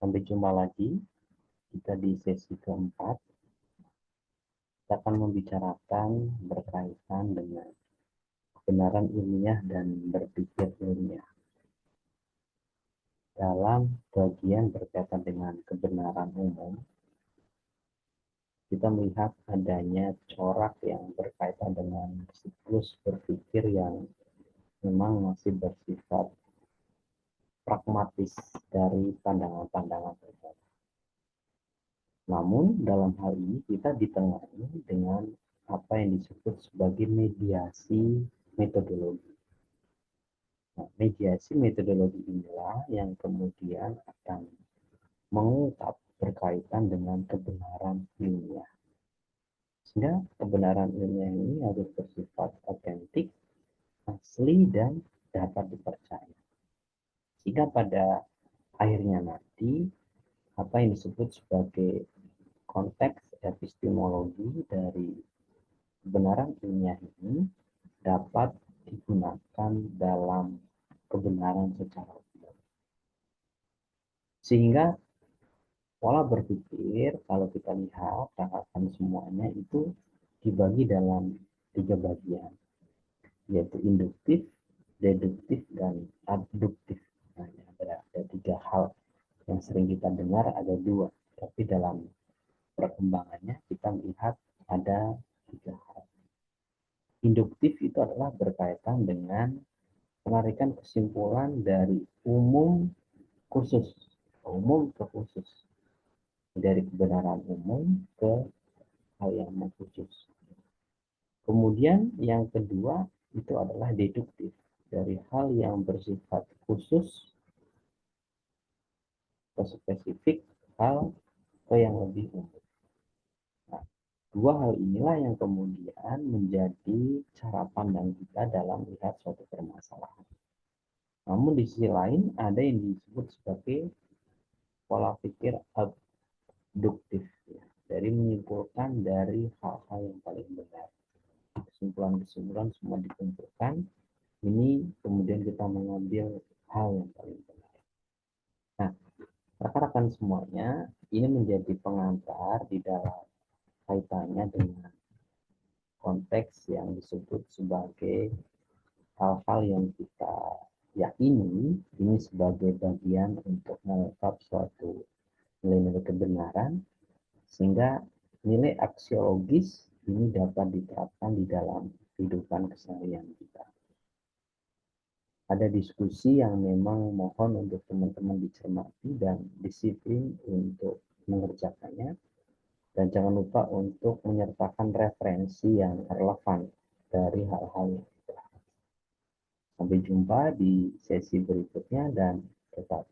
Sampai jumpa lagi. Kita di sesi keempat. Kita akan membicarakan berkaitan dengan kebenaran ilmiah dan berpikir ilmiah. Dalam bagian berkaitan dengan kebenaran umum, kita melihat adanya corak yang berkaitan dengan siklus berpikir yang memang masih bersifat pragmatis dari pandangan-pandangan tertentu. Namun dalam hal ini kita ditengahi dengan apa yang disebut sebagai mediasi metodologi. Nah, mediasi metodologi inilah yang kemudian akan mengungkap berkaitan dengan kebenaran ilmiah. Sehingga kebenaran ilmiah ini harus bersifat otentik, asli, dan dapat dipercaya. Sehingga pada akhirnya nanti apa yang disebut sebagai konteks epistemologi dari kebenaran ilmiah ini dapat digunakan dalam kebenaran secara umum. Sehingga pola berpikir kalau kita lihat rangkaian semuanya itu dibagi dalam 3 bagian, yaitu induktif, deduktif, dan abduktif. Nah, ada 3 hal yang sering kita dengar, ada 2, tapi dalam perkembangannya kita melihat ada 3 hal. Induktif itu adalah berkaitan dengan penarikan kesimpulan dari umum khusus, umum ke khusus, dari kebenaran umum ke hal yang khusus. Kemudian yang kedua itu adalah deduktif, dari hal yang bersifat khusus ke spesifik, hal ke yang lebih umum. Nah, 2 hal inilah yang kemudian menjadi cara pandang kita dalam melihat suatu permasalahan. Namun di sisi lain ada yang disebut sebagai pola pikir abduktif, ya, dari menyimpulkan dari hal-hal yang paling benar. Kesimpulan-kesimpulan semua dikumpulkan, ini kemudian kita mengambil hal yang paling benar. Nah, rekan-rekan semuanya, ini menjadi pengantar di dalam kaitannya dengan konteks yang disebut sebagai hal-hal yang kita yakini ini sebagai bagian untuk mengungkap suatu nilai-nilai kebenaran, sehingga nilai aksiologis ini dapat diterapkan di dalam kehidupan keseharian kita. Ada diskusi yang memang mohon untuk teman-teman dicermati dan disiplin untuk mengerjakannya. Dan jangan lupa untuk menyertakan referensi yang relevan dari hal-hal yang kita. Sampai jumpa di sesi berikutnya dan tetap